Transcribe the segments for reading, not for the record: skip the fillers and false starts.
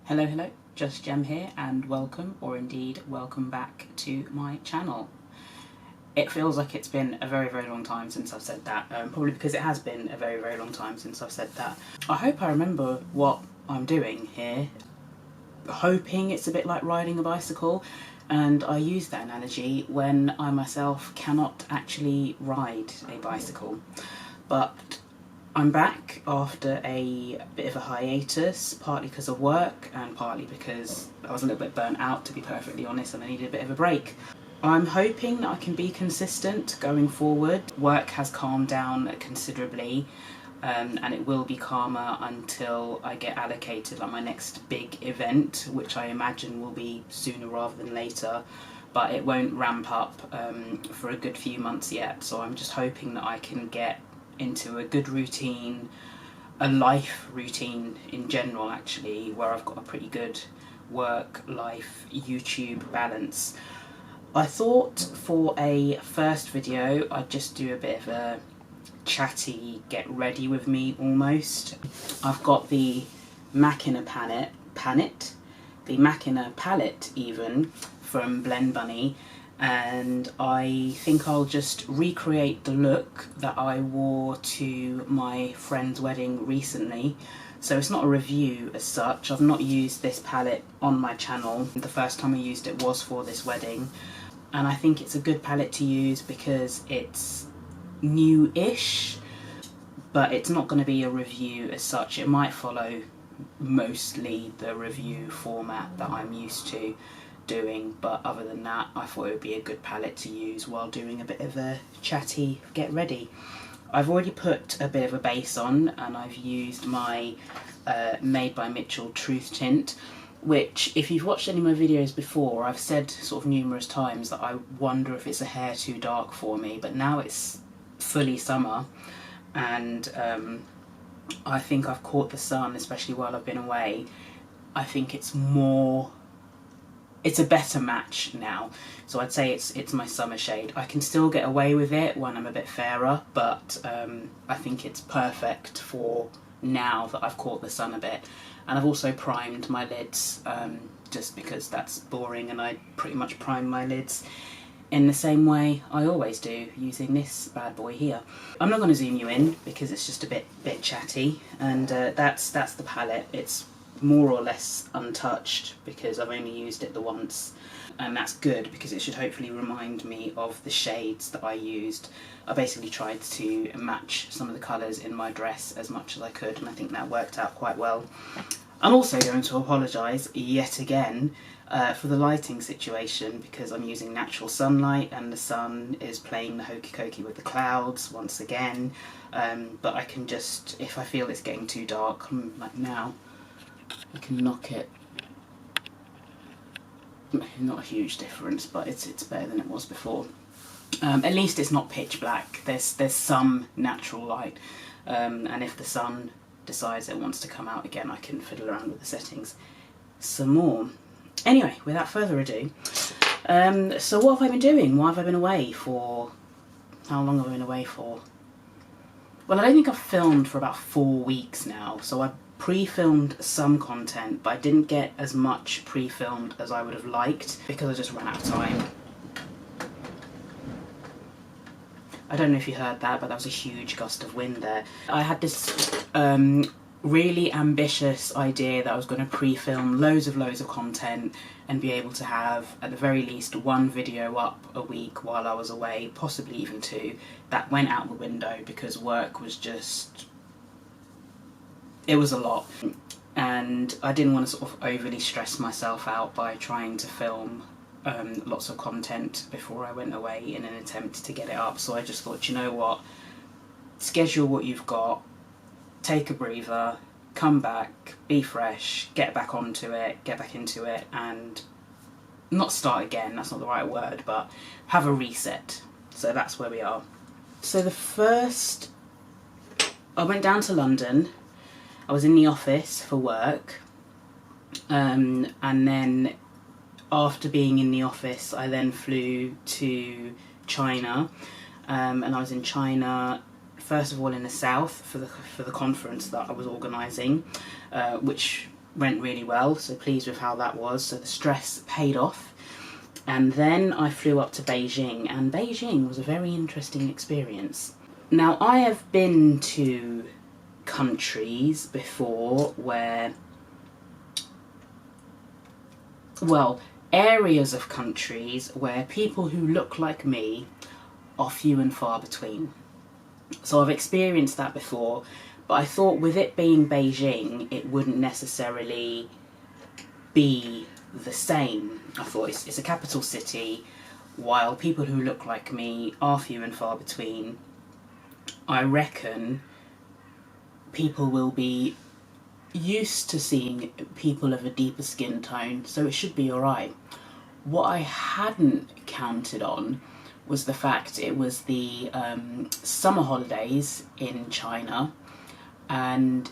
Hello, Just Gem here, and welcome, or indeed welcome back to my channel. It feels like it's been a very long time since I've said that, probably because it has been a very long time since I've said that. I hope I remember what I'm doing here, hoping it's a bit like riding a bicycle, and I use that analogy when I myself cannot actually ride a bicycle. But I'm back after a bit of a hiatus, partly because of work and partly because I was a little bit burnt out, to be perfectly honest, and I needed a bit of a break. I'm hoping that I can be consistent going forward. Work has calmed down considerably, and it will be calmer until I get allocated like my next big event, which I imagine will be sooner rather than later, but it won't ramp up for a good few months yet. So I'm just hoping that I can get into a good routine, a life routine in general actually, where I've got a pretty good work-life YouTube balance. I thought for a first video I'd just do a bit of a chatty get ready with me almost. I've got the Machina Palette, the Machina Palette even, from Bunny, and I think I'll just recreate the look that I wore to my friend's wedding recently. So it's not a review as such. I've not used this palette on my channel. The first time I used it was for this wedding, and I think it's a good palette to use because it's new-ish, but it's not going to be a review as such. It might follow mostly the review format that I'm used to doing, but other than that I thought it would be a good palette to use while doing a bit of a chatty get ready. I've already put a bit of a base on, and I've used my Made by Mitchell Truth Tint, which if you've watched any of my videos before, I've said sort of numerous times that I wonder if it's a hair too dark for me, but now it's fully summer and I think I've caught the sun, especially while I've been away. I think it's a better match now, so I'd say it's my summer shade. I can still get away with it when I'm a bit fairer, but I think it's perfect for now that I've caught the sun a bit. And I've also primed my lids, just because that's boring, and I pretty much prime my lids in the same way I always do, using this bad boy here. I'm not going to zoom you in because it's just a bit chatty, and that's the palette. It's more or less untouched because I've only used it the once, and that's good because it should hopefully remind me of the shades that I used. I basically tried to match some of the colours in my dress as much as I could, and I think that worked out quite well. I'm also going to apologise yet again for the lighting situation, because I'm using natural sunlight and the sun is playing the hokey cokey with the clouds once again, but I can just, if I feel it's getting too dark, like now, I can knock it. Not a huge difference, but it's better than it was before. At least it's not pitch black. There's some natural light, and if the sun decides it wants to come out again, I can fiddle around with the settings some more. Anyway, without further ado, so what have I been doing? Why have I been away for? How long have I been away for? Well, I don't think I've filmed for about 4 weeks now, so I pre-filmed some content, but I didn't get as much pre-filmed as I would have liked because I just ran out of time. I don't know if you heard that, but that was a huge gust of wind there. I had this really ambitious idea that I was going to pre-film loads of content and be able to have at the very least one video up a week while I was away, possibly even 2. That went out the window because work was just, it was a lot, and I didn't want to sort of overly stress myself out by trying to film lots of content before I went away in an attempt to get it up. So I just thought, you know what, schedule what you've got, take a breather, come back, be fresh, get back onto it, get back into it, and not start again, that's not the right word, but have a reset. So that's where we are. So I went down to London. I was in the office for work, and then after being in the office I then flew to China, and I was in China first of all in the south for the conference that I was organising, which went really well, so pleased with how that was. So the stress paid off. And then I flew up to Beijing, and Beijing was a very interesting experience. Now, I have been to countries before where, well, areas of countries where people who look like me are few and far between. So I've experienced that before, but I thought with it being Beijing, it wouldn't necessarily be the same. I thought it's a capital city, while people who look like me are few and far between. I reckon people will be used to seeing people of a deeper skin tone, so it should be alright. What I hadn't counted on was the fact it was the summer holidays in China, and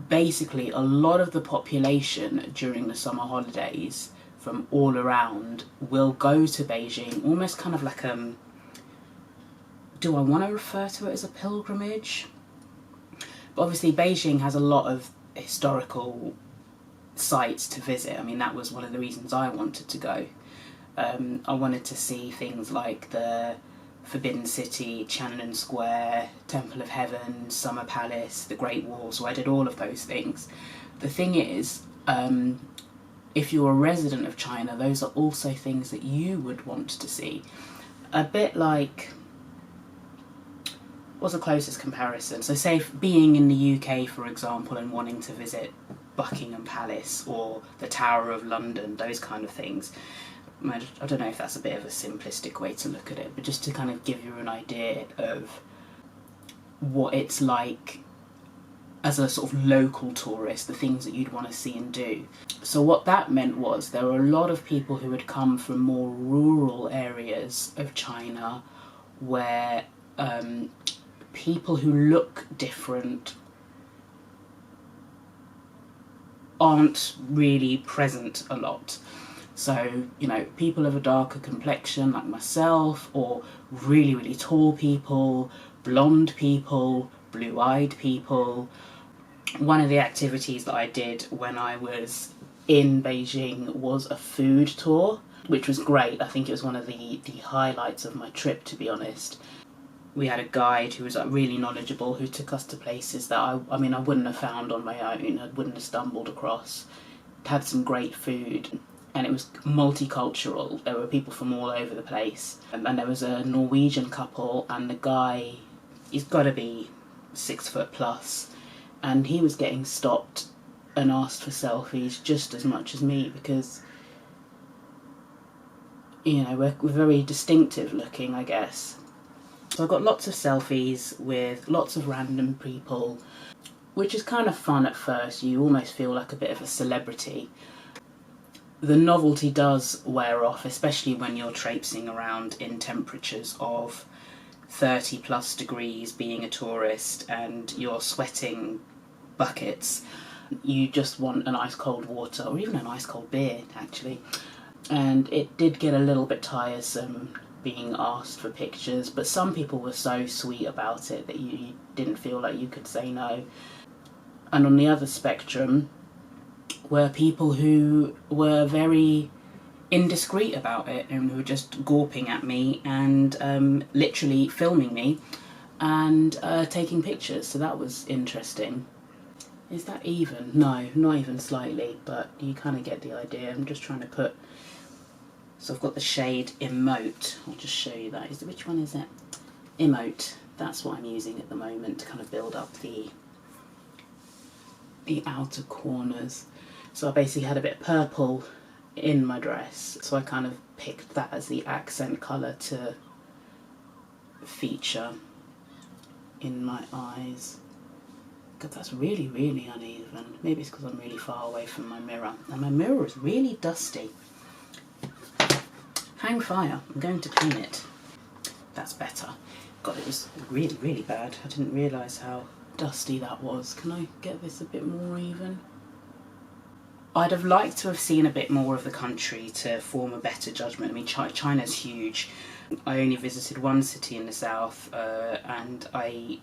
basically a lot of the population during the summer holidays from all around will go to Beijing, almost kind of like do I want to refer to it as a pilgrimage? But obviously Beijing has a lot of historical sites to visit. I mean, that was one of the reasons I wanted to go. I wanted to see things like the Forbidden City, Tiananmen Square, Temple of Heaven, Summer Palace, the Great Wall, so I did all of those things. The thing is, if you're a resident of China, those are also things that you would want to see. A bit like, what's the closest comparison? So say being in the UK, for example, and wanting to visit Buckingham Palace or the Tower of London, those kind of things. I don't know if that's a bit of a simplistic way to look at it, but just to kind of give you an idea of what it's like as a sort of local tourist, the things that you'd want to see and do. So what that meant was there were a lot of people who had come from more rural areas of China where people who look different aren't really present a lot. So, you know, people of a darker complexion like myself, or really, really tall people, blonde people, blue-eyed people. One of the activities that I did when I was in Beijing was a food tour, which was great. I think it was one of the highlights of my trip, to be honest. We had a guide who was really knowledgeable, who took us to places that I mean, I wouldn't have found on my own, I wouldn't have stumbled across. It had some great food, and it was multicultural. There were people from all over the place. And there was a Norwegian couple, and the guy, he's got to be 6 foot plus, and he was getting stopped and asked for selfies just as much as me, because, you know, we're very distinctive looking, I guess. So I got lots of selfies with lots of random people, which is kind of fun at first. You almost feel like a bit of a celebrity. The novelty does wear off, especially when you're traipsing around in temperatures of 30 plus degrees being a tourist and you're sweating buckets. You just want an ice cold water, or even an ice cold beer, actually. And it did get a little bit tiresome being asked for pictures, but some people were so sweet about it that you didn't feel like you could say no. And on the other spectrum were people who were very indiscreet about it and who were just gawping at me and literally filming me and taking pictures, so that was interesting. Is that even? No, not even slightly, but you kind of get the idea. I'm just trying to put, so I've got the shade Emote. I'll just show you that. Which one is it? Emote. That's what I'm using at the moment to kind of build up the outer corners. So I basically had a bit of purple in my dress, so I kind of picked that as the accent colour to feature in my eyes. God, that's really, really uneven. Maybe it's because I'm really far away from my mirror. And my mirror is really dusty. Hang fire, I'm going to clean it. That's better. God, it was really, really bad. I didn't realise how dusty that was. Can I get this a bit more even? I'd have liked to have seen a bit more of the country to form a better judgment. I mean, China's huge. I only visited one city in the south, and I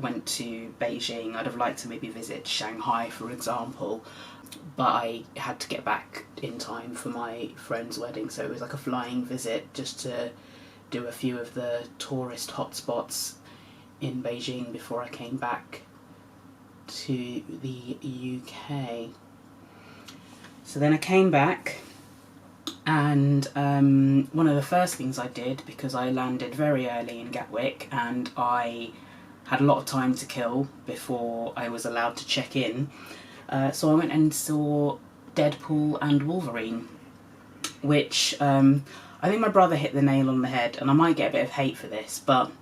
went to Beijing. I'd have liked to maybe visit Shanghai, for example, but I had to get back in time for my friend's wedding, so it was like a flying visit just to do a few of the tourist hotspots in Beijing before I came back to the UK. So then I came back, and one of the first things I did, because I landed very early in Gatwick and I had a lot of time to kill before I was allowed to check in, so I went and saw Deadpool and Wolverine, which I think my brother hit the nail on the head, and I might get a bit of hate for this, but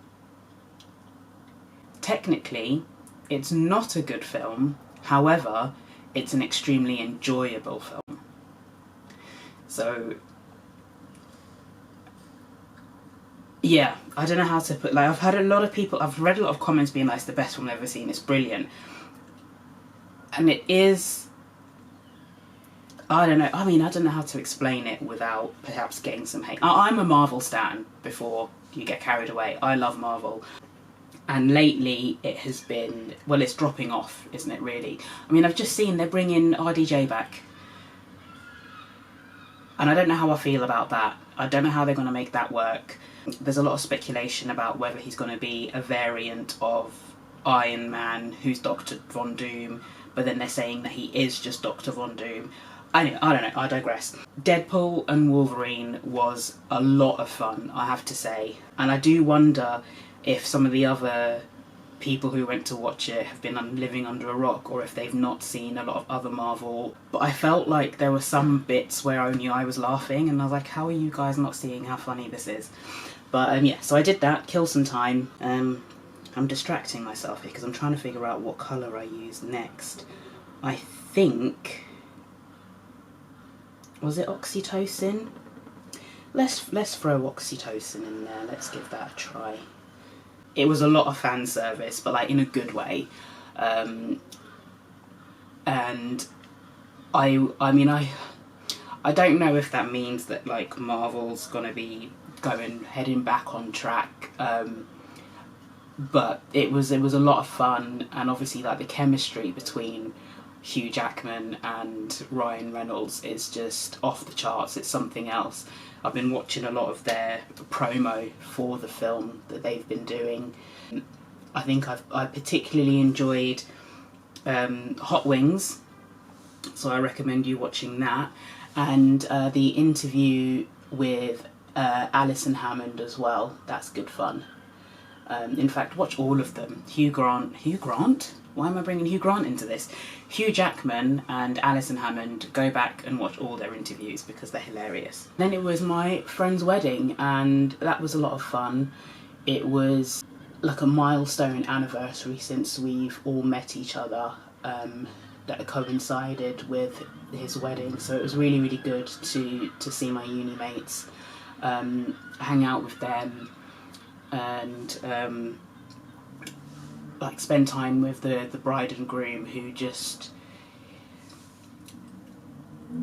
technically it's not a good film, however it's an extremely enjoyable film. So yeah, I don't know how to put, like, I've read a lot of comments being like, it's the best film I've ever seen, it's brilliant. And it is, I don't know how to explain it without perhaps getting some hate. I'm a Marvel stan, before you get carried away. I love Marvel. And lately it has been, well, it's dropping off, isn't it, really? I mean, I've just seen they're bringing RDJ back. And I don't know how I feel about that. I don't know how they're going to make that work. There's a lot of speculation about whether he's going to be a variant of Iron Man, who's Dr. Von Doom, but then they're saying that he is just Dr. Von Doom. Anyway, I don't know, I digress. Deadpool and Wolverine was a lot of fun, I have to say. And I do wonder if some of the other people who went to watch it have been living under a rock, or if they've not seen a lot of other Marvel. But I felt like there were some bits where only I was laughing, and I was like, how are you guys not seeing how funny this is? But yeah, so I did that, kill some time. I'm distracting myself here because I'm trying to figure out what colour I use next. I think, was it Oxytocin? Let's throw Oxytocin in there, let's give that a try. It was a lot of fan service, but like in a good way. And I mean, I don't know if that means that like Marvel's gonna be heading back on track. But it was a lot of fun, and obviously like the chemistry between Hugh Jackman and Ryan Reynolds is just off the charts. It's something else. I've been watching a lot of their promo for the film that they've been doing. I think I particularly enjoyed Hot Wings, so I recommend you watching that, and the interview with Alison Hammond as well. That's good fun. In fact, watch all of them. Hugh Grant? Why am I bringing Hugh Grant into this? Hugh Jackman and Alison Hammond, go back and watch all their interviews because they're hilarious. Then it was my friend's wedding, and that was a lot of fun. It was like a milestone anniversary since we've all met each other, that coincided with his wedding, so it was really, really good to see my uni mates, hang out with them, and like spend time with the bride and groom, who just,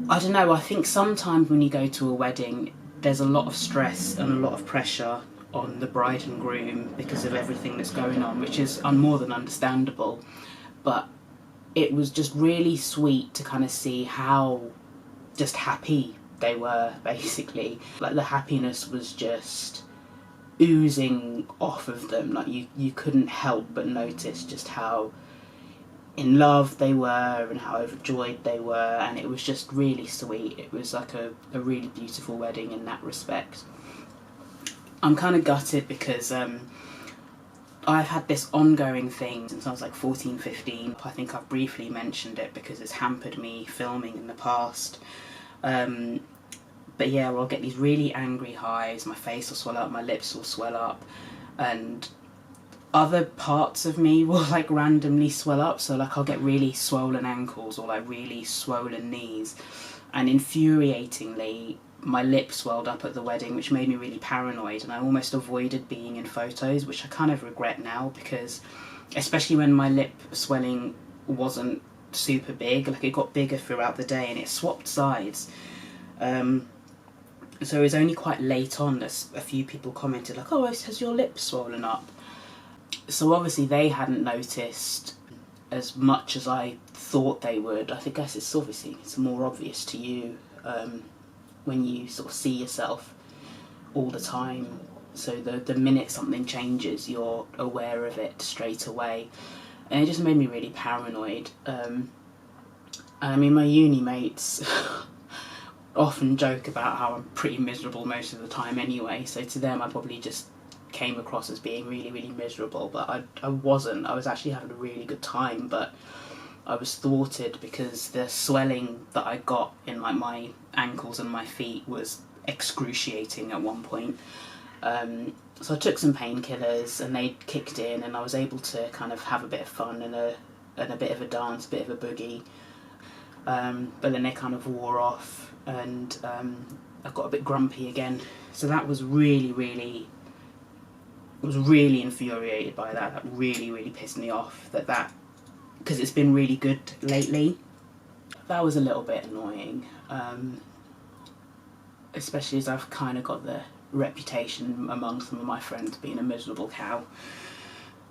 I don't know, I think sometimes when you go to a wedding there's a lot of stress and a lot of pressure on the bride and groom because of everything that's going on, which is more than understandable, but it was just really sweet to kind of see how just happy they were, basically. Like the happiness was just oozing off of them. Like you couldn't help but notice just how in love they were and how overjoyed they were, and it was just really sweet. It was like a really beautiful wedding in that respect. I'm kind of gutted because I've had this ongoing thing since I was like 14, 15. I think I've briefly mentioned it because it's hampered me filming in the past. But yeah, I'll get these really angry highs, my face will swell up, my lips will swell up, and other parts of me will like randomly swell up. So like I'll get really swollen ankles or like really swollen knees, and infuriatingly my lip swelled up at the wedding, which made me really paranoid, and I almost avoided being in photos, which I kind of regret now, because especially when my lip swelling wasn't super big, like it got bigger throughout the day and it swapped sides. So it was only quite late on that a few people commented like, oh, has your lip swollen up? So obviously they hadn't noticed as much as I thought they would. I guess it's more obvious to you when you sort of see yourself all the time. So the minute something changes, you're aware of it straight away. And it just made me really paranoid. I mean, my uni mates often joke about how I'm pretty miserable most of the time anyway, so to them I probably just came across as being really, really miserable, but I wasn't. I was actually having a really good time, but I was thwarted because the swelling that I got in like my ankles and my feet was excruciating at one point. So I took some painkillers and they kicked in, and I was able to kind of have a bit of fun and a bit of a dance, a bit of a boogie. But then they kind of wore off, and I got a bit grumpy again. So that was really I was really infuriated by that. That really, really pissed me off. Because it's been really good lately. That was a little bit annoying, especially as I've kind of got the reputation among some of my friends being a miserable cow.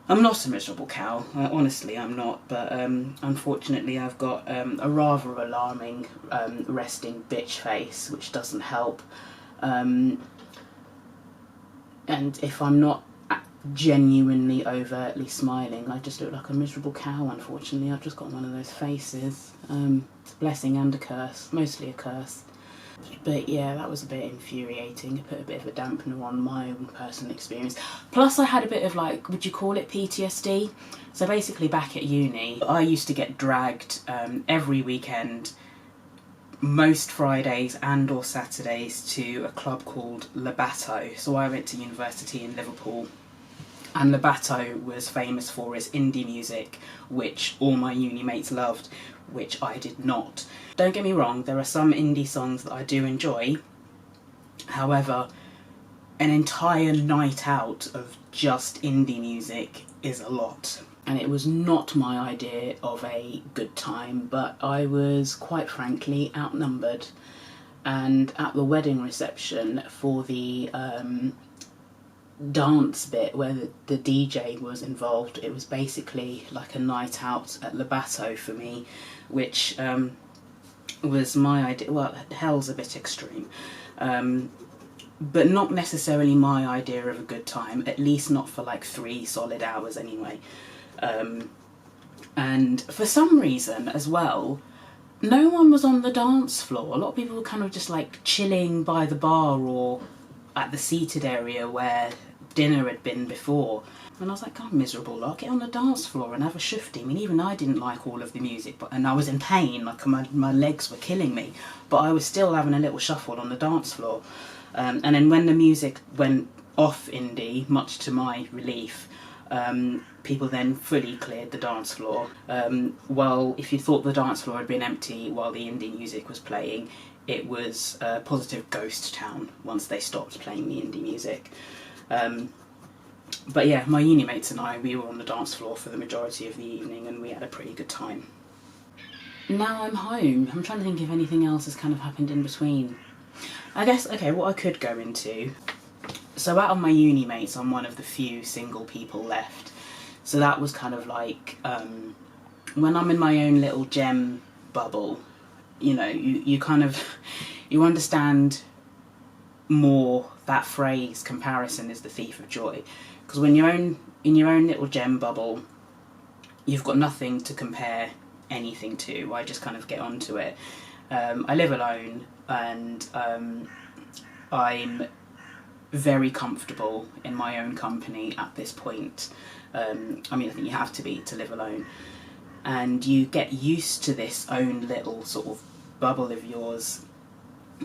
I'm not a miserable cow, honestly I'm not, but unfortunately I've got a rather alarming resting bitch face, which doesn't help. And if I'm not genuinely overtly smiling, I just look like a miserable cow, unfortunately. I've just got one of those faces. It's a blessing and a curse, mostly a curse. But yeah, that was a bit infuriating. It put a bit of a dampener on my own personal experience. Plus I had a bit of, like, would you call it PTSD? So basically back at uni, I used to get dragged every weekend, most Fridays and or Saturdays, to a club called Labato. So I went to university in Liverpool, and Labato was famous for its indie music, which all my uni mates loved, which I did not. Don't get me wrong, there are some indie songs that I do enjoy. However, an entire night out of just indie music is a lot. And it was not my idea of a good time, but I was quite frankly outnumbered. And at the wedding reception, for the dance bit where the DJ was involved, it was basically like a night out at Labato for me, which was my idea. Well, hell's a bit extreme, but not necessarily my idea of a good time, at least not for like 3 solid hours anyway. And for some reason as well, no one was on the dance floor. A lot of people were kind of just like chilling by the bar or at the seated area where dinner had been before. And I was like, God, miserable lot, get on the dance floor and have a shifty. I mean, even I didn't like all of the music, and I was in pain, like my legs were killing me, but I was still having a little shuffle on the dance floor. And then when the music went off indie, much to my relief, people then fully cleared the dance floor. Well, if you thought the dance floor had been empty while the indie music was playing, it was a positive ghost town once they stopped playing the indie music. But yeah, my uni mates and I, we were on the dance floor for the majority of the evening, and we had a pretty good time. Now I'm home. I'm trying to think if anything else has kind of happened in between. I guess, okay, what I could go into. So out of my uni mates, I'm one of the few single people left. So that was kind of like, when I'm in my own little gem bubble, you know, you kind of, you understand more that phrase, comparison is the thief of joy. Because when you're in your own little gem bubble, you've got nothing to compare anything to. I just kind of get onto it. I live alone, and I'm very comfortable in my own company at this point. I mean, I think you have to be to live alone. And you get used to this own little sort of bubble of yours.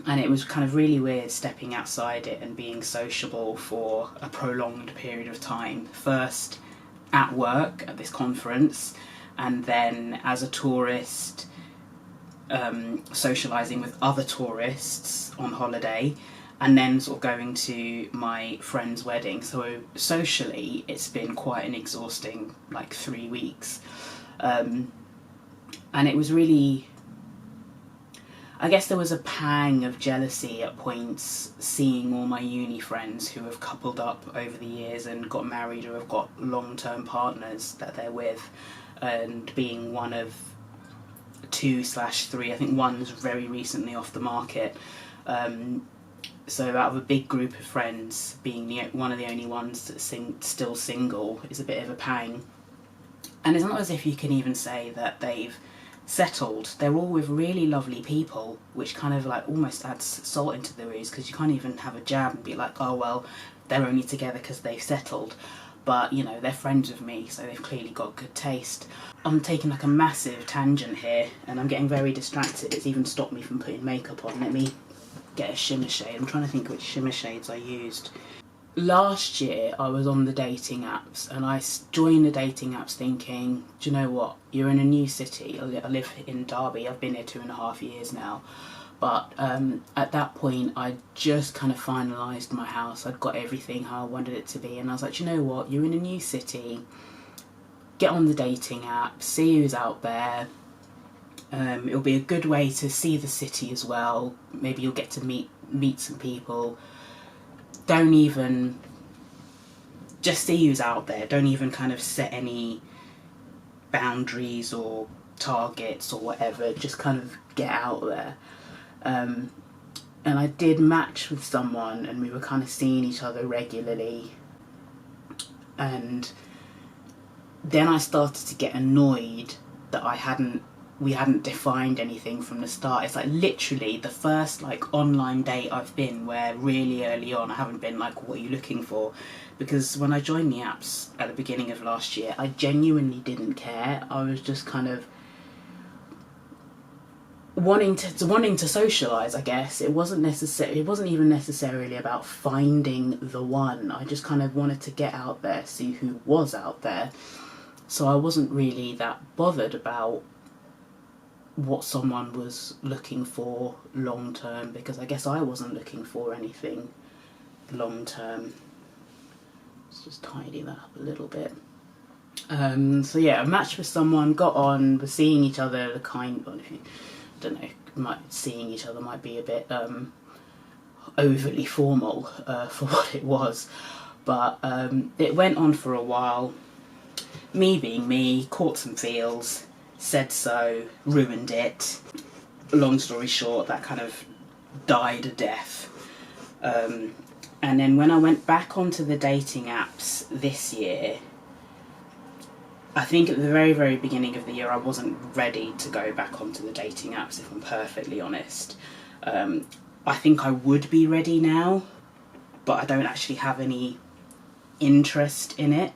And it was kind of really weird stepping outside it and being sociable for a prolonged period of time. First at work at this conference, and then as a tourist, socialising with other tourists on holiday, and then sort of going to my friend's wedding. So socially, it's been quite an exhausting, like, 3 weeks. And it was really, I guess there was a pang of jealousy at points seeing all my uni friends who have coupled up over the years and got married or have got long-term partners that they're with, and being one of 2/3, I think one's very recently off the market. So out of a big group of friends, being one of the only ones that's still single is a bit of a pang. And it's not as if you can even say that they've settled. They're all with really lovely people, which kind of like almost adds salt into the wounds, because you can't even have a jab and be like, oh well, they're only together because they've settled. But you know, they're friends with me, so they've clearly got good taste. I'm taking like a massive tangent here and I'm getting very distracted. It's even stopped me from putting makeup on. Let me get a shimmer shade. I'm trying to think which shimmer shades I used. Last year I was on the dating apps, and I joined the dating apps thinking, do you know what, you're in a new city. I live in Derby. I've been here 2.5 years now, but at that point I just kind of finalised my house. I'd got everything how I wanted it to be, and I was like, do you know what, you're in a new city, get on the dating app, see who's out there. It'll be a good way to see the city as well. Maybe you'll get to meet some people. Don't even, just see who's out there. Don't even kind of set any boundaries or targets or whatever. Just kind of get out there. And I did match with someone, and we were kind of seeing each other regularly. And then I started to get annoyed that we hadn't defined anything from the start. It's like literally the first like online date I've been where really early on I haven't been like, what are you looking for? Because when I joined the apps at the beginning of last year, I genuinely didn't care. I was just kind of wanting to socialise, I guess. It wasn't even necessarily about finding the one. I just kind of wanted to get out there, see who was out there. So I wasn't really that bothered about what someone was looking for long term, because I guess I wasn't looking for anything long term. Let's just tidy that up a little bit. So yeah, I matched with someone, got on, was seeing each other, seeing each other might be a bit overly formal for what it was, but it went on for a while. Me being me, caught some feels, said so, ruined it. Long story short, that kind of died a death. And then when I went back onto the dating apps this year, I think at the very, very beginning of the year I wasn't ready to go back onto the dating apps, if I'm perfectly honest. I think I would be ready now, but I don't actually have any interest in it.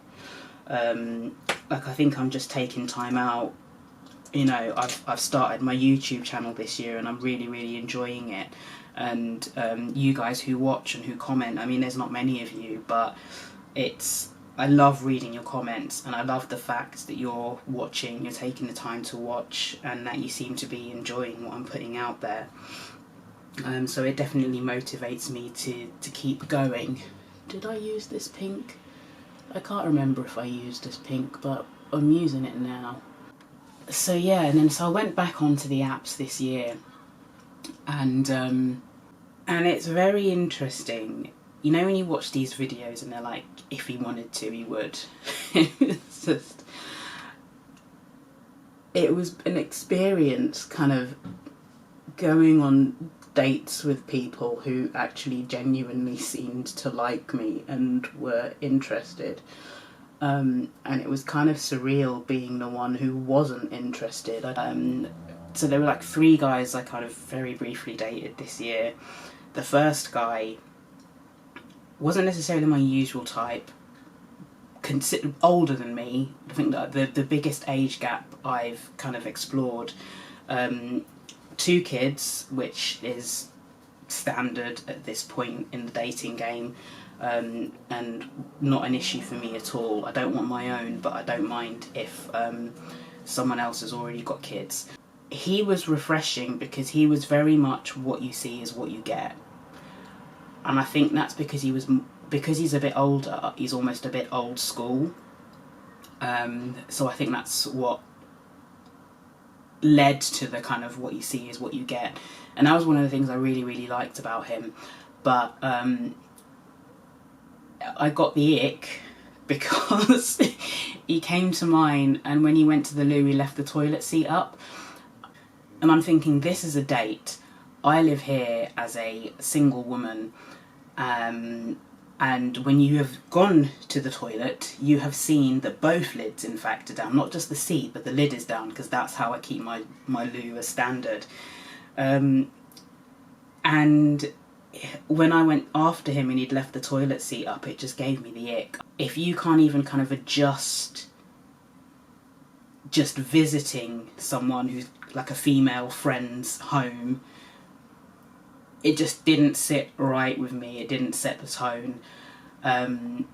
Like, I think I'm just taking time out. You know, I've started my YouTube channel this year and I'm really, really enjoying it. And you guys who watch and who comment, I mean, there's not many of you, but I love reading your comments, and I love the fact that you're watching, you're taking the time to watch, and that you seem to be enjoying what I'm putting out there. So it definitely motivates me to keep going. Did I use this pink? I can't remember if I used this pink, but I'm using it now. So yeah, and then so I went back onto the apps this year, and it's very interesting. You know, when you watch these videos and they're like, if he wanted to, he would. It's just, it was an experience kind of going on dates with people who actually genuinely seemed to like me and were interested. And it was kind of surreal being the one who wasn't interested. So there were like 3 guys I kind of very briefly dated this year. The first guy wasn't necessarily my usual type, considered older than me. I think that the biggest age gap I've kind of explored. 2 kids, which is standard at this point in the dating game, and not an issue for me at all. I don't want my own, but I don't mind if someone else has already got kids. He was refreshing because he was very much what you see is what you get. And I think that's because he's a bit older, he's almost a bit old school. So I think that's what led to the kind of what you see is what you get. And that was one of the things I really, really liked about him. But I got the ick because he came to mine, and when he went to the loo, he left the toilet seat up. And I'm thinking, this is a date. I live here as a single woman. And when you have gone to the toilet, you have seen that both lids, in fact, are down. Not just the seat, but the lid is down, because that's how I keep my loo as standard. And when I went after him and he'd left the toilet seat up, it just gave me the ick. If you can't even kind of adjust just visiting someone who's like a female friend's home, it just didn't sit right with me. It didn't set the tone. And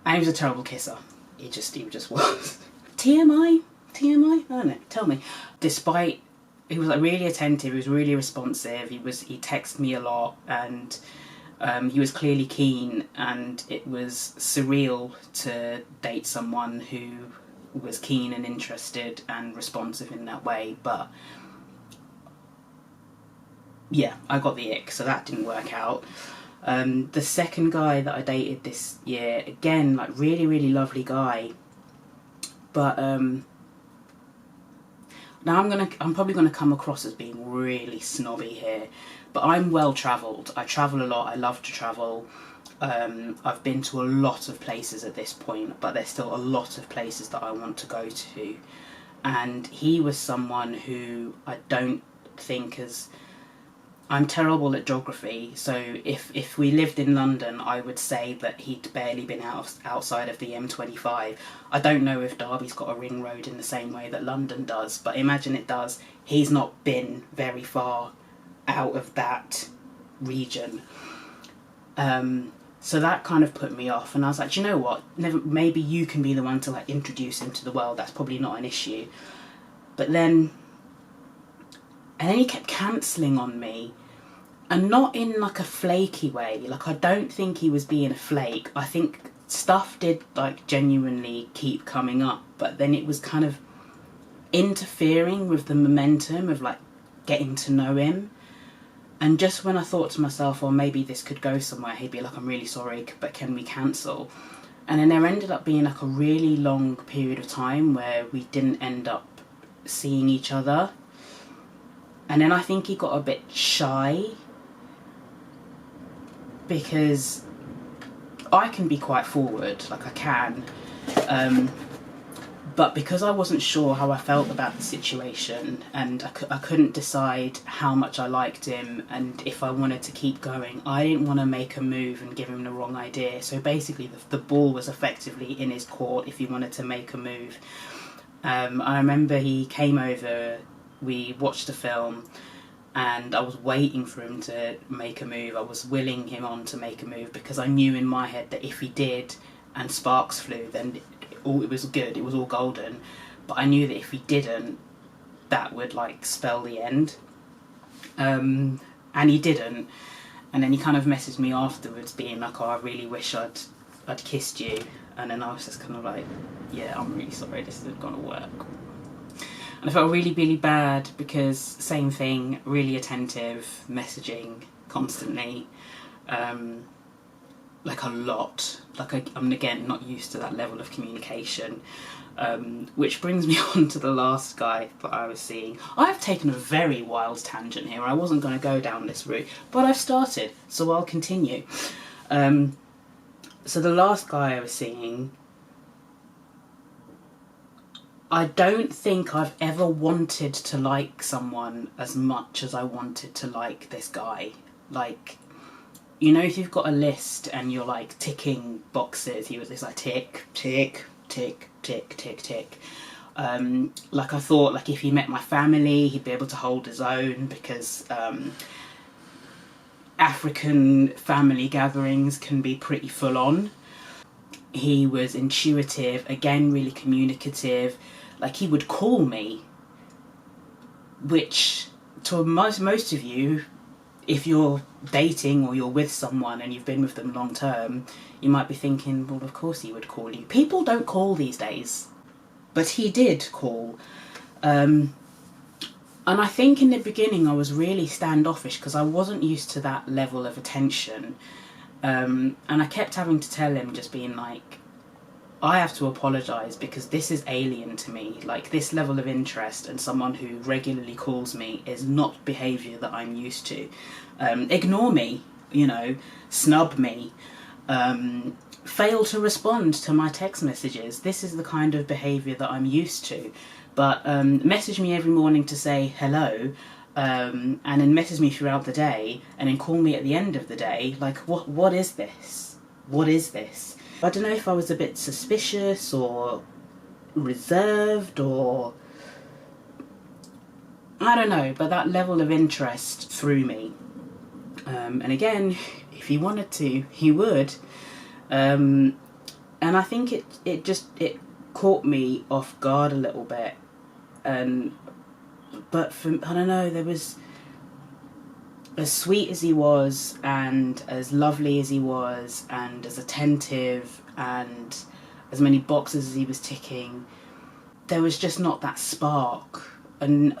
he was a terrible kisser. He just was. TMI? I don't know, tell me. Despite, he was like really attentive, he was really responsive, he texted me a lot, and he was clearly keen, and it was surreal to date someone who was keen and interested and responsive in that way. But yeah, I got the ick, so that didn't work out. The second guy that I dated this year, again, like really, really lovely guy, but now I'm probably gonna come across as being really snobby here, but I'm well travelled. I travel a lot. I love to travel. I've been to a lot of places at this point, but there's still a lot of places that I want to go to. And he was someone who I don't think has... I'm terrible at geography, so if we lived in London, I would say that he'd barely been outside of the M25. I don't know if Derby's got a ring road in the same way that London does, but imagine it does. He's not been very far out of that region. So that kind of put me off, and I was like, do you know what? Maybe you can be the one to like introduce him to the world. That's probably not an issue. But then he kept cancelling on me, and not in like a flaky way. Like, I don't think he was being a flake. I think stuff did like genuinely keep coming up, but then it was kind of interfering with the momentum of like getting to know him. And just when I thought to myself, well, maybe this could go somewhere, he'd be like, I'm really sorry, but can we cancel? And then there ended up being like a really long period of time where we didn't end up seeing each other. And then I think he got a bit shy, because I can be quite forward, like I can, but because I wasn't sure how I felt about the situation, and I couldn't decide how much I liked him and if I wanted to keep going, I didn't want to make a move and give him the wrong idea. So basically the ball was effectively in his court if he wanted to make a move. I remember he came over, we watched a film, and I was waiting for him to make a move. I was willing him on to make a move, because I knew in my head that if he did and sparks flew, then it was good, it was all golden. But I knew that if he didn't, that would like spell the end. And he didn't. And then he kind of messaged me afterwards being like, oh, I really wish I'd kissed you. And then I was just kind of like, yeah, I'm really sorry, this isn't gonna work. And I felt really, really bad, because same thing, really attentive, messaging constantly, like a lot. Like I'm again not used to that level of communication, which brings me on to the last guy that I was seeing. I've taken a very wild tangent here. I wasn't going to go down this route, but I've started, so I'll continue. So the last guy I was seeing, I don't think I've ever wanted to like someone as much as I wanted to like this guy. Like, you know, if you've got a list and you're like ticking boxes, he was just like tick, tick, tick, tick, tick, tick. Like I thought, like if he met my family, he'd be able to hold his own, because African family gatherings can be pretty full on. He was intuitive, again really communicative. Like he would call me, which to most of you, if you're dating or you're with someone and you've been with them long term, you might be thinking, well, of course he would call you. People don't call these days, but he did call. And I think in the beginning I was really standoffish because I wasn't used to that level of attention. And I kept having to tell him, just being like, I have to apologise because this is alien to me. Like, this level of interest and someone who regularly calls me is not behaviour that I'm used to. Ignore me, you know, snub me, fail to respond to my text messages. This is the kind of behaviour that I'm used to. But message me every morning to say hello, and then message me throughout the day, and then call me at the end of the day. Like, what is this? What is this? I don't know if I was a bit suspicious or reserved, or I don't know, but that level of interest threw me. And again, if he wanted to, he would. And I think it caught me off guard a little bit. But I don't know, there was, as sweet as he was, and as lovely as he was, and as attentive, and as many boxes as he was ticking, there was just not that spark. And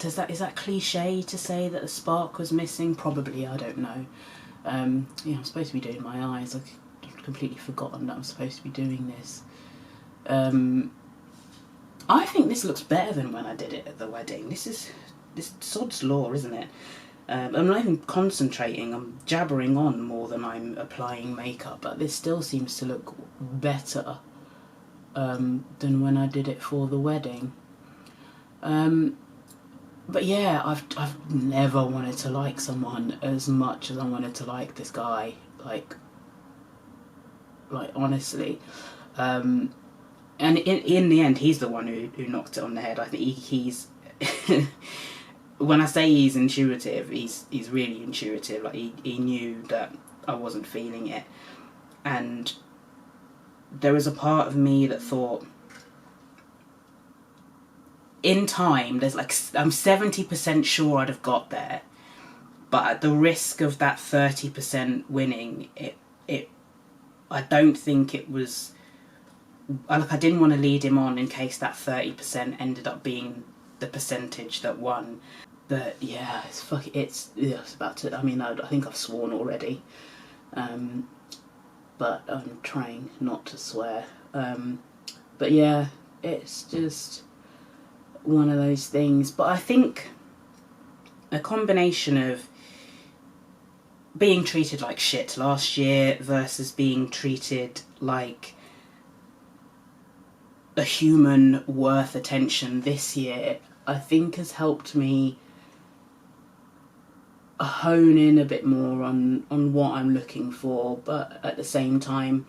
is that cliche to say that a spark was missing? Probably, I don't know. Yeah, I'm supposed to be doing my eyes. I've completely forgotten that I'm supposed to be doing this. I think this looks better than when I did it at the wedding. This sod's law, isn't it? I'm not even concentrating, I'm jabbering on more than I'm applying makeup, but this still seems to look better than when I did it for the wedding. But yeah, I've never wanted to like someone as much as I wanted to like this guy, like honestly. And in the end, he's the one who knocked it on the head. I think he's when I say he's intuitive, he's really intuitive. Like he knew that I wasn't feeling it, and there was a part of me that thought, in time, there's like, I'm 70% sure I'd have got there, but at the risk of that 30% winning, I don't think it was. Like, I didn't want to lead him on in case that 30% ended up being the percentage that won. But yeah, it's about to. I mean, I think I've sworn already, but I'm trying not to swear. But yeah, it's just one of those things. But I think a combination of being treated like shit last year versus being treated like a human worth attention this year, I think has helped me hone in a bit more on what I'm looking for. But at the same time,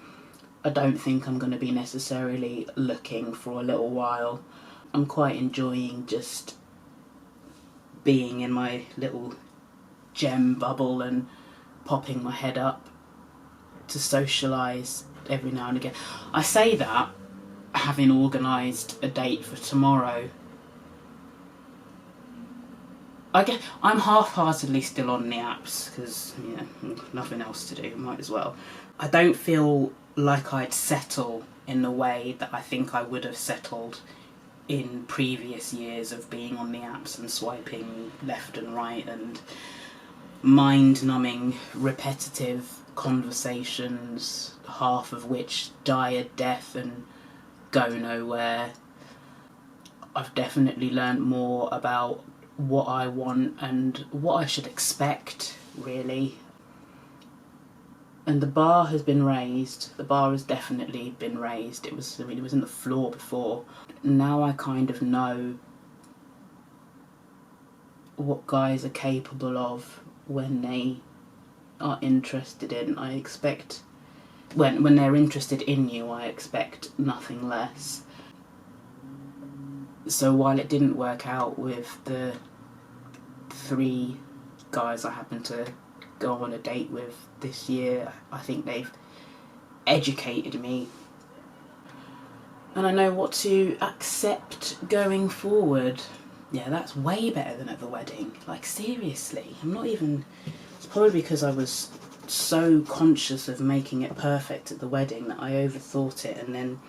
I don't think I'm going to be necessarily looking for a little while. I'm quite enjoying just being in my little gem bubble and popping my head up to socialise every now and again. I say that having organised a date for tomorrow. I guess I'm half-heartedly still on the apps because, nothing else to do, might as well. I don't feel like I'd settle in the way that I think I would have settled in previous years of being on the apps and swiping left and right and mind-numbing, repetitive conversations, half of which die a death and go nowhere. I've definitely learnt more about what I want and what I should expect, really. And the bar has been raised. The bar has definitely been raised. It was in the floor before. Now I kind of know what guys are capable of when they are interested in. I expect when they're interested in you, I expect nothing less. So while it didn't work out with the 3 guys I happened to go on a date with this year, I think they've educated me. And I know what to accept going forward. Yeah, that's way better than at the wedding. Like, seriously, it's probably because I was so conscious of making it perfect at the wedding that I overthought it, and then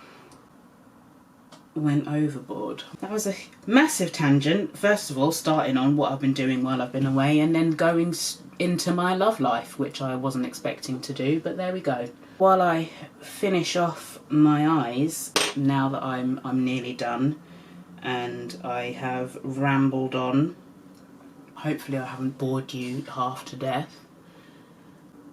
went overboard. That was a massive tangent. First of all, starting on what I've been doing while I've been away, and then going into my love life, which I wasn't expecting to do, but there we go. While I finish off my eyes, now that I'm nearly done and I have rambled on, hopefully I haven't bored you half to death.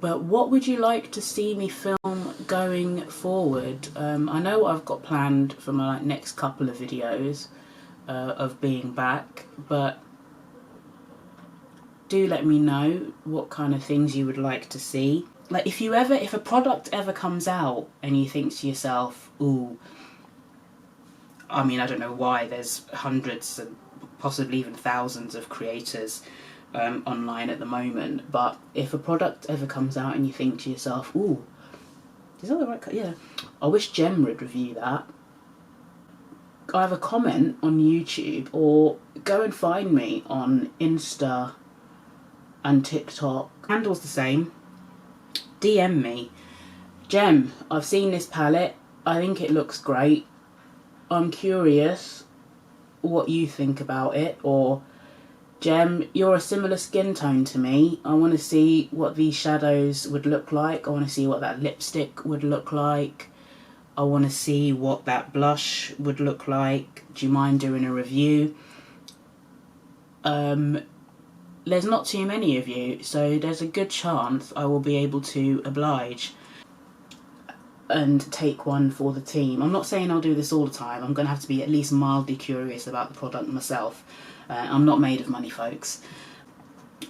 But what would you like to see me film going forward? I know what I've got planned for my next couple of videos of being back, but do let me know what kind of things you would like to see. Like if a product ever comes out and you think to yourself, ooh, I mean, I don't know why there's hundreds and possibly even thousands of creators online at the moment, but if a product ever comes out and you think to yourself, ooh, is that the right colour? Yeah, I wish Gem would review that. Either comment on YouTube or go and find me on Insta and TikTok. Handle's the same. DM me. Gem, I've seen this palette. I think it looks great. I'm curious what you think about it. Or Gem, you're a similar skin tone to me. I want to see what these shadows would look like. I want to see what that lipstick would look like. I want to see what that blush would look like. Do you mind doing a review? There's not too many of you, so there's a good chance I will be able to oblige and take one for the team. I'm not saying I'll do this all the time. I'm going to have to be at least mildly curious about the product myself. I'm not made of money, folks.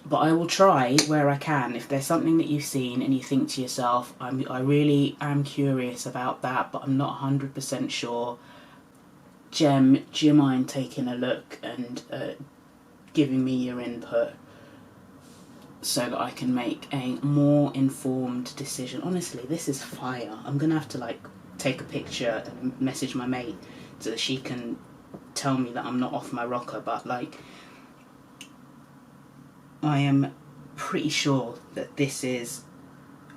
But I will try where I can. If there's something that you've seen and you think to yourself, I really am curious about that, but I'm not 100% sure, Gem, do you mind taking a look and giving me your input so that I can make a more informed decision? Honestly, this is fire. I'm going to have to like take a picture and message my mate so that she can tell me that I'm not off my rocker, but like I am pretty sure that this is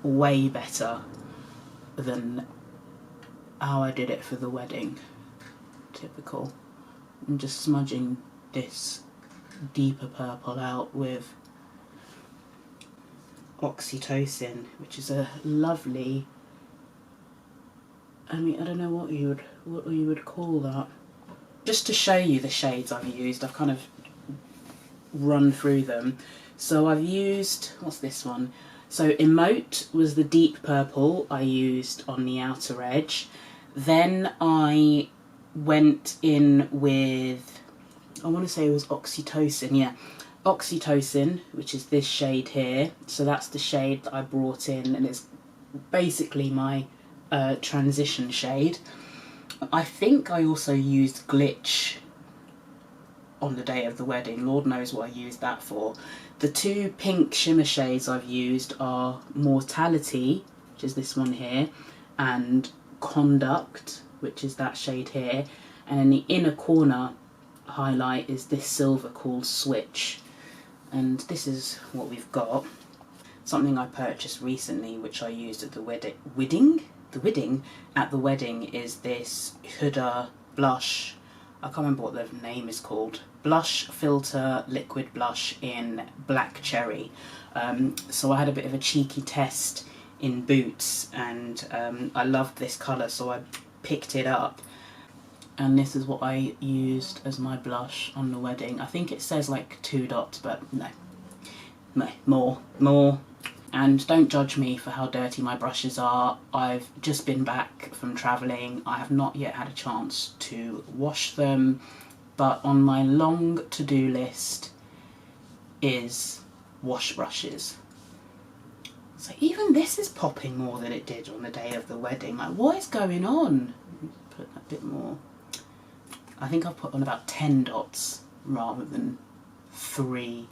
way better than how I did it for the wedding. Typical. I'm just smudging this deeper purple out with Oxytocin, which is a lovely, I mean, I don't know what you would call that. Just to show you the shades I've used, I've kind of run through them. So I've used, what's this one? So Emote was the deep purple I used on the outer edge. Then I went in with, I want to say it was Oxytocin, yeah. Oxytocin, which is this shade here. So that's the shade that I brought in, and it's basically my transition shade. I think I also used Glitch on the day of the wedding. Lord knows what I used that for. The two pink shimmer shades I've used are Mortality, which is this one here, and Conduct, which is that shade here. And in the inner corner highlight is this silver called Switch. And this is what we've got. Something I purchased recently, which I used at the wedding at the wedding, is this Huda blush. I can't remember what the name is called. Blush Filter Liquid Blush in Black Cherry. So I had a bit of a cheeky test in Boots, and I loved this colour, so I picked it up. And this is what I used as my blush on the wedding. I think it says like 2 dots, but no, more. And don't judge me for how dirty my brushes are. I've just been back from travelling. I have not yet had a chance to wash them, but on my long to-do list is wash brushes. So even this is popping more than it did on the day of the wedding. Like, what is going on? Put a bit more. I think I've put on about 10 dots rather than 3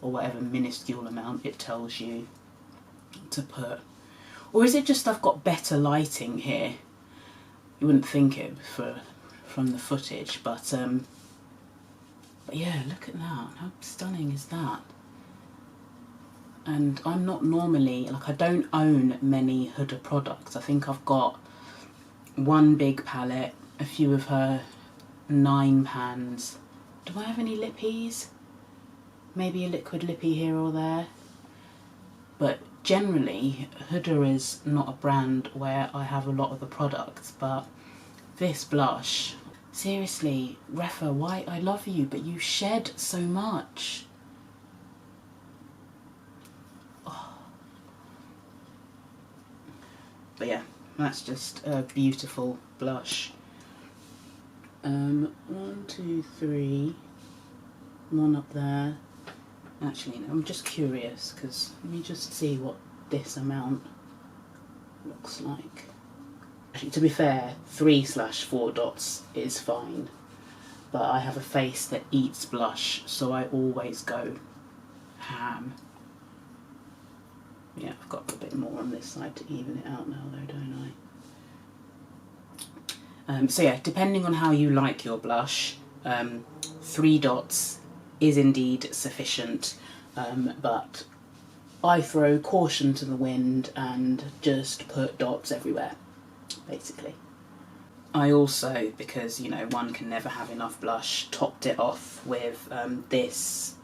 or whatever minuscule amount it tells you to put. Or is it just I've got better lighting here? You wouldn't think it from the footage, but yeah, look at that. How stunning is that? And I'm not normally, like, I don't own many Huda products. I think I've got one big palette, a few of her 9 pans. Do I have any lippies? Maybe a liquid lippy here or there. But generally, Huda is not a brand where I have a lot of the products, but this blush, seriously, Refa, why? I love you, but you shed so much. Oh. But yeah, that's just a beautiful blush. 1, 2, 3, one up there. Actually, no, I'm just curious, because let me just see what this amount looks like. Actually, to be fair, 3/4 dots is fine, but I have a face that eats blush, so I always go ham. Yeah, I've got a bit more on this side to even it out now though, don't I? So yeah, depending on how you like your blush, 3 dots is indeed sufficient, but I throw caution to the wind and just put dots everywhere, basically. I also, because, you know, one can never have enough blush, topped it off with this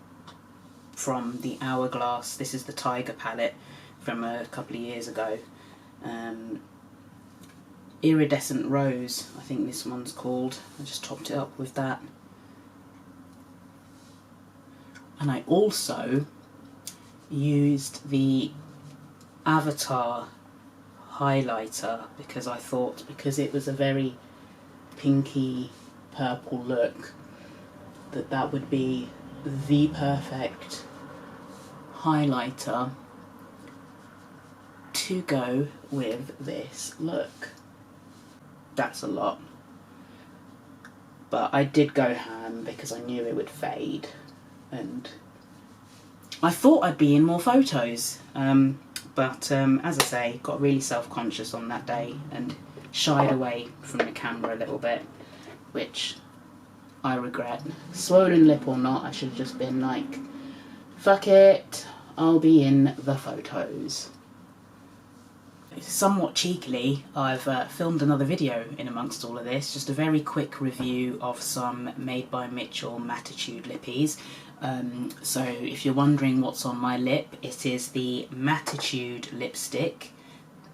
from the Hourglass. This is the Tiger palette from a couple of years ago. Iridescent Rose, I think this one's called. I just topped it up with that. And I also used the Avatar highlighter because I thought, because it was a very pinky purple look, that would be the perfect highlighter to go with this look. That's a lot, but I did go ham because I knew it would fade, and I thought I'd be in more photos, but as I say, got really self-conscious on that day and shied away from the camera a little bit, which I regret. Swollen lip or not, I should have just been like, fuck it, I'll be in the photos. Somewhat cheekily, I've filmed another video in amongst all of this, just a very quick review of some Made by Mitchell Mattitude lippies. So if you're wondering what's on my lip, it is the Mattitude lipstick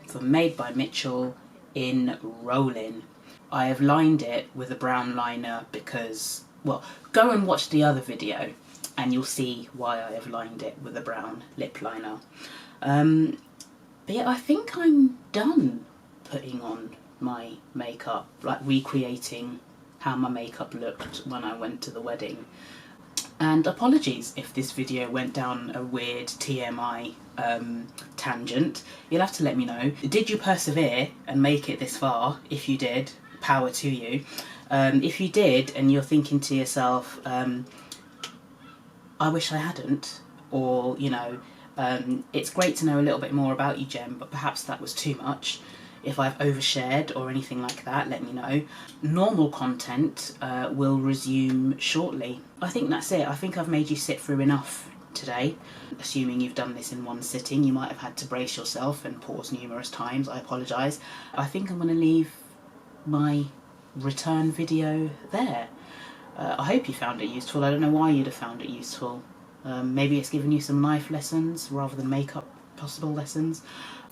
from Made by Mitchell in Rollin'. I have lined it with a brown liner because, well, go and watch the other video and you'll see why I have lined it with a brown lip liner. But yeah, I think I'm done putting on my makeup, like recreating how my makeup looked when I went to the wedding. And apologies if this video went down a weird TMI tangent. You'll have to let me know. Did you persevere and make it this far? If you did, power to you. If you did and you're thinking to yourself, I wish I hadn't, or, you know, it's great to know a little bit more about you, Gem, but perhaps that was too much. If I've overshared or anything like that, let me know. Normal content will resume shortly. I think that's it. I think I've made you sit through enough today. Assuming you've done this in one sitting, you might have had to brace yourself and pause numerous times. I apologise. I think I'm going to leave my return video there. I hope you found it useful. I don't know why you'd have found it useful. Maybe it's given you some life lessons rather than makeup possible lessons.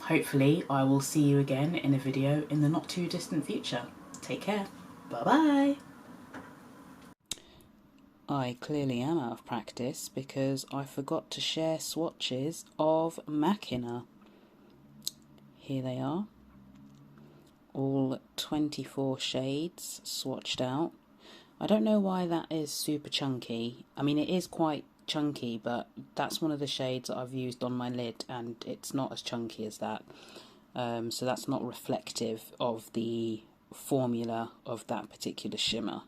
Hopefully I will see you again in a video in the not too distant future. Take care. Bye bye. I clearly am out of practice because I forgot to share swatches of Machina. Here they are. All 24 shades swatched out. I don't know why that is super chunky. I mean, it is quite chunky, but that's one of the shades that I've used on my lid and it's not as chunky as that. So that's not reflective of the formula of that particular shimmer.